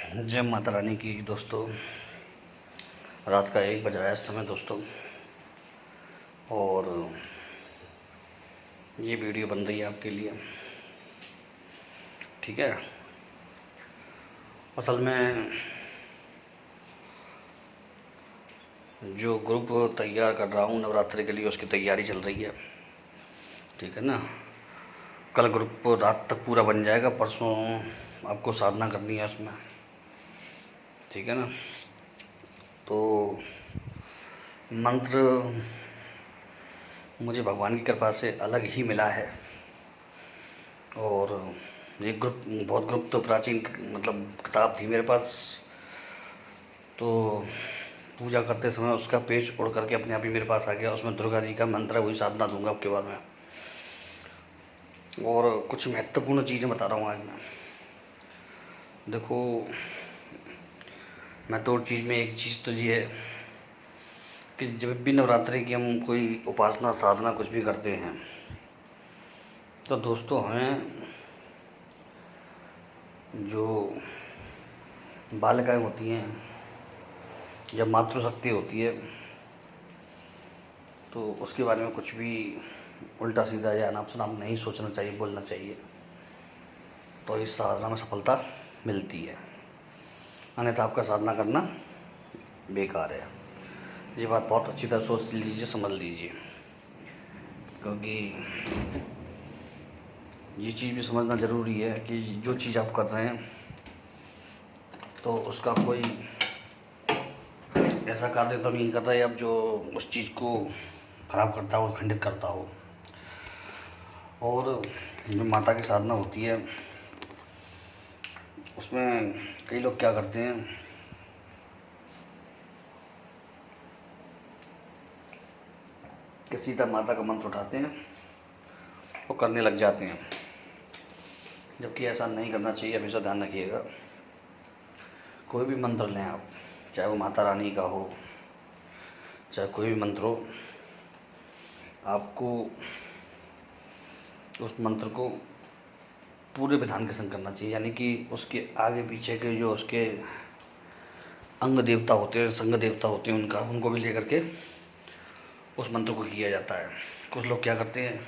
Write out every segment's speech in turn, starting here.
जय माता रानी की दोस्तों। रात का 1 बज रहा है इस समय दोस्तों, और ये वीडियो बन रही है आपके लिए। ठीक है, असल में जो ग्रुप तैयार कर रहा हूँ नवरात्रि के लिए, उसकी तैयारी चल रही है। ठीक है ना, कल ग्रुप रात तक पूरा बन जाएगा, परसों आपको साधना करनी है उसमें। ठीक है ना, तो मंत्र मुझे भगवान की कृपा से अलग ही मिला है। और ये ग्रुप तो प्राचीन मतलब किताब थी मेरे पास, तो पूजा करते समय उसका पेज उड़ करके अपने आप ही मेरे पास आ गया। उसमें दुर्गा जी का मंत्र है, वही साधना दूंगा आपके बारे में। और कुछ महत्वपूर्ण चीज़ें बता रहा हूँ आज मैं। देखो, महत्वपूर्ण चीज़ में एक चीज़ तो ये है कि जब भी नवरात्रि की हम कोई उपासना साधना कुछ भी करते हैं, तो दोस्तों हमें जो बालिकाएं होती हैं या मातृशक्ति होती है, तो उसके बारे में कुछ भी उल्टा सीधा या अनाप शनाप नहीं सोचना चाहिए, बोलना चाहिए। तो इस साधना में सफलता मिलती है, अन्यथा आपका साधना करना बेकार है। ये बात बहुत अच्छी तरह सोच लीजिए, समझ लीजिए, क्योंकि ये चीज़ भी समझना ज़रूरी है कि जो चीज़ आप कर रहे हैं तो उसका कोई ऐसा कार्य तो नहीं कर रहे आप जो उस चीज़ को ख़राब करता हो, खंडित करता हो। और जो माता की साधना होती है उसमें कई लोग क्या करते हैं कि सीधा माता का मंत्र उठाते हैं और करने लग जाते हैं, जबकि ऐसा नहीं करना चाहिए। हमेशा ध्यान रखिएगा, कोई भी मंत्र लें आप, चाहे वो माता रानी का हो, चाहे कोई भी मंत्र हो, आपको उस मंत्र को पूरे विधान के संग करना चाहिए। यानी कि उसके आगे पीछे के जो उसके अंग देवता होते हैं, संग देवता होते हैं, उनको भी लेकर के उस मंत्र को किया जाता है। कुछ लोग क्या करते हैं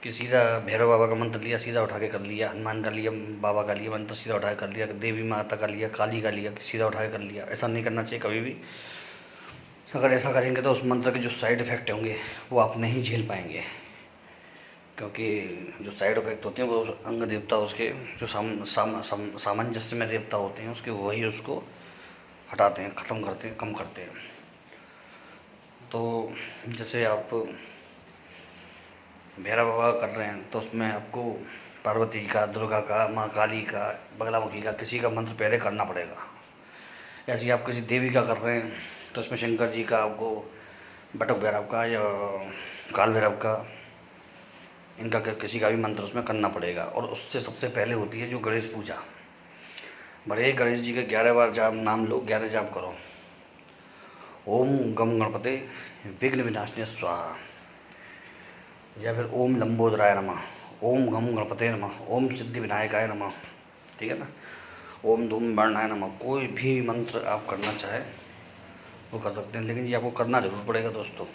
कि सीधा भैरव बाबा का मंत्र लिया, सीधा उठा के कर लिया, हनुमान का लिया, बाबा का लिया मंत्र, सीधा उठा के कर लिया, देवी माता का लिया, काली का लिया, सीधा उठा के कर लिया। ऐसा नहीं करना चाहिए कभी भी। अगर ऐसा करेंगे तो उस मंत्र के जो साइड इफ़ेक्ट होंगे वो आप नहीं झेल पाएंगे, क्योंकि जो साइड इफ़ेक्ट होते हैं वो अंग देवता उसके जो सामंजस्य में देवता होते हैं उसके, वही उसको हटाते हैं, ख़त्म करते हैं, कम करते हैं। तो जैसे आप भैरव बाबा कर रहे हैं तो उसमें आपको पार्वती जी का, दुर्गा का, माँ काली का, बगलामुखी का, किसी का मंत्र पहले करना पड़ेगा। ऐसे ही आप किसी देवी का कर रहे हैं तो उसमें शंकर जी का, आपको बटक भैरव का या काल भैरव का, इनका किसी का भी मंत्र उसमें करना पड़ेगा। और उससे सबसे पहले होती है जो गणेश पूजा। बड़े गणेश जी के 11 बार जाप नाम लो, 11 जाप करो। ओम गम गणपते विघ्न विनाशने स्वाहा, या फिर ओम लंबोदराय नमः, ओम गम गणपते नमः, ओम सिद्धि विनायकाय नमः। ठीक है ना, ओम धूम वर्णाय नमः। कोई भी मंत्र आप करना चाहे वो कर सकते हैं, लेकिन ये आपको करना ज़रूर पड़ेगा दोस्तों।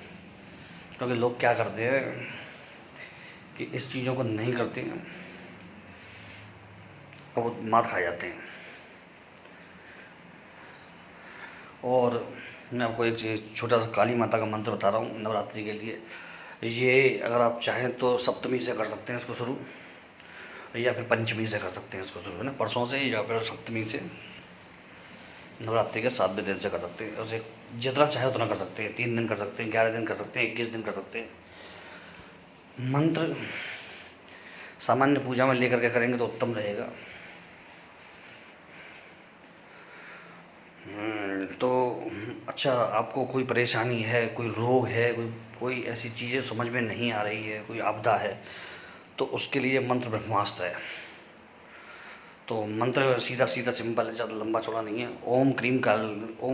क्योंकि लोग क्या करते हैं कि इस चीज़ों को नहीं करते हैं और वो मार खा जाते हैं। और मैं आपको एक चीज़ छोटा सा काली माता का मंत्र बता रहा हूँ नवरात्रि के लिए। ये अगर आप चाहें तो सप्तमी से कर सकते हैं इसको शुरू, या फिर पंचमी से कर सकते हैं इसको शुरू, है ना, परसों से, या फिर सप्तमी से नवरात्रि के 7वें दिन से कर सकते हैं। उसे जितना चाहे उतना कर सकते हैं, 3 दिन कर सकते हैं, 11 दिन कर सकते हैं, 21 दिन कर सकते हैं। मंत्र सामान्य पूजा में लेकर के करेंगे तो उत्तम रहेगा। तो अच्छा, आपको कोई परेशानी है, कोई रोग है, कोई ऐसी चीज़ें समझ में नहीं आ रही है, कोई आपदा है, तो उसके लिए मंत्र ब्रह्मास्त्र है। तो मंत्र सीधा सीधा सिंपल है, ज़्यादा लंबा चौड़ा नहीं है। ओम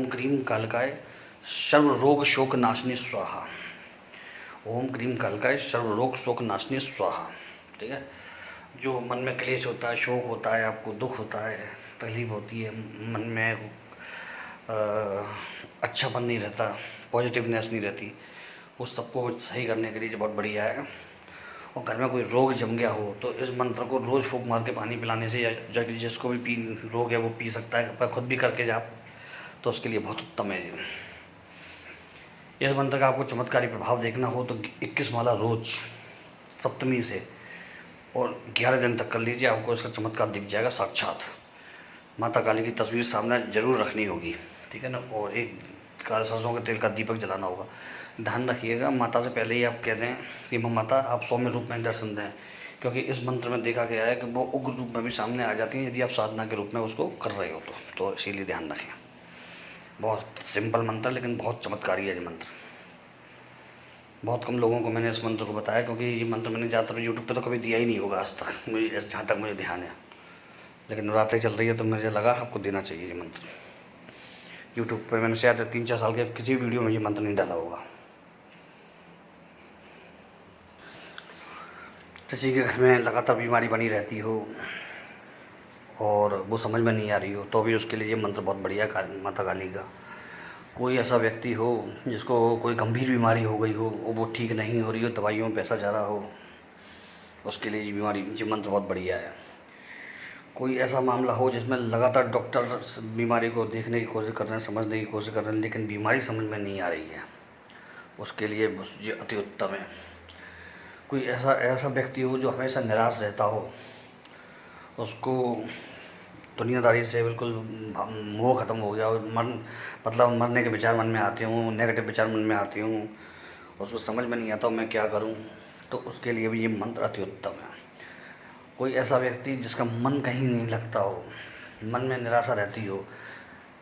क्रीम कालकाय सर्व रोग शोक नाशनी स्वाहा। ओम क्रीम कालकाय सर्व रोग शोक नाशनी स्वाहा। ठीक है, जो मन में क्लेश होता है, शोक होता है, आपको दुख होता है, तकलीफ होती है, मन में अच्छापन नहीं रहता, पॉजिटिवनेस नहीं रहती, उस सबको सही करने के लिए जो बहुत बढ़िया है। और घर में कोई रोग जम गया हो तो इस मंत्र को रोज़ फूंक मार के पानी पिलाने से, या जिसको भी पी रोग है वो पी सकता है, पर खुद भी करके जाप, तो उसके लिए बहुत उत्तम है। इस मंत्र का आपको चमत्कारी प्रभाव देखना हो तो 21 माला रोज सप्तमी से और 11 दिन तक कर लीजिए, आपको इसका चमत्कार दिख जाएगा साक्षात। माता काली की तस्वीर सामने जरूर रखनी होगी, ठीक है ना, और एक काले सरसों के तेल का दीपक जलाना होगा। ध्यान रखिएगा, माता से पहले ही आप कह दें कि माता आप सौम्य रूप में दर्शन दें, क्योंकि इस मंत्र में देखा गया है कि वो उग्र रूप में भी सामने आ जाती हैं यदि आप साधना के रूप में उसको कर रहे हो तो इसीलिए ध्यान रखें। बहुत सिंपल मंत्र लेकिन बहुत चमत्कारी है ये मंत्र। बहुत कम लोगों को मैंने इस मंत्र को बताया, क्योंकि ये मंत्र मैंने ज़्यादातर यूट्यूब पे तो कभी दिया ही नहीं होगा आज तक, मुझे जहाँ तक मुझे ध्यान है। लेकिन नवरात्रि चल रही है तो मुझे लगा आपको देना चाहिए ये मंत्र। यूट्यूब पे मैंने शायद 3-4 साल के किसी वीडियो में ये मंत्र नहीं डाला होगा। किसी के घर में लगातार बीमारी बनी रहती हो और वो समझ में नहीं आ रही हो तो भी उसके लिए ये मंत्र बहुत बढ़िया है माता काली का। कोई ऐसा व्यक्ति हो जिसको कोई गंभीर बीमारी हो गई हो, वो ठीक नहीं हो रही हो, दवाइयों में पैसा जा रहा हो, उसके लिए ये मंत्र बहुत बढ़िया है। कोई ऐसा मामला हो जिसमें लगातार डॉक्टर बीमारी को देखने की कोशिश कर रहे हैं, समझने की कोशिश कर रहे हैं, लेकिन बीमारी समझ में नहीं आ रही है, उसके लिए ये अति उत्तम है। कोई ऐसा व्यक्ति हो जो हमेशा निराश रहता हो, उसको दुनियादारी से बिल्कुल मोह ख़त्म हो गया और मतलब मरने के विचार मन में आते हों, नेगेटिव विचार मन में आते हों, उसको समझ में नहीं आता मैं क्या करूं, तो उसके लिए भी ये मंत्र अति उत्तम है। कोई ऐसा व्यक्ति जिसका मन कहीं नहीं लगता हो, मन में निराशा रहती हो,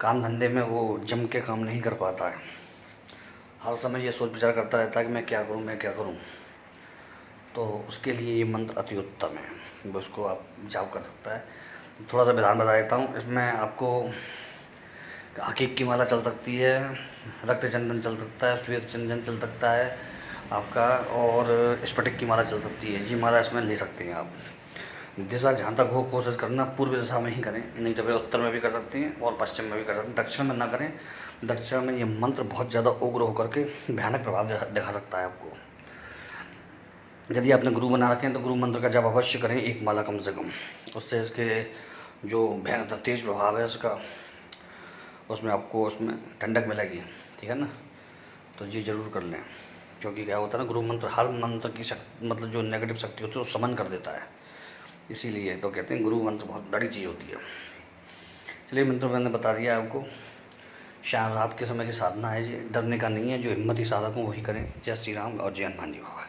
काम धंधे में वो जम के काम नहीं कर पाता है, हर समय ये सोच विचार करता रहता है कि मैं क्या करूं, तो उसके लिए ये मंत्र अति उत्तम है, उसको आप जाप कर सकता है। थोड़ा सा विधान बता देता हूँ, इसमें आपको हकीक की माला चल सकती है, रक्त चंदन चल सकता है, श्वेत चंदन चल सकता है आपका, और स्फटिक की माला चल सकती है। ये माला इसमें ले सकते हैं आप। दिशा जहाँ तक हो कोशिश करना पूर्व दिशा में ही करें, नहीं तो फिर उत्तर में भी कर सकते हैं और पश्चिम में भी कर सकते हैं, दक्षिण में ना करें। दक्षिण में ये मंत्र बहुत ज़्यादा उग्र होकर के भयानक प्रभाव दिखा सकता है आपको। यदि आपने गुरु बना रखे हैं तो गुरु मंत्र का जप अवश्य करें, 1 माला कम से कम, उससे इसके जो भयंकर तेज प्रभाव है उसका, उसमें ठंडक मिलेगी, ठीक है ना। तो ये ज़रूर कर लें, क्योंकि क्या होता है ना, गुरु मंत्र हर मंत्र की शक्ति, मतलब जो नेगेटिव शक्ति होती है वो समन कर देता है, इसीलिए तो कहते हैं गुरु मंत्र बहुत बड़ी चीज़ होती है। चलिए मंत्र मैंने बता दिया आपको। शाम रात के समय की साधना है, ये डरने का नहीं है, जो हिम्मती साधक हों वही करें। जय श्री राम और जय हनुमान जी बाबा।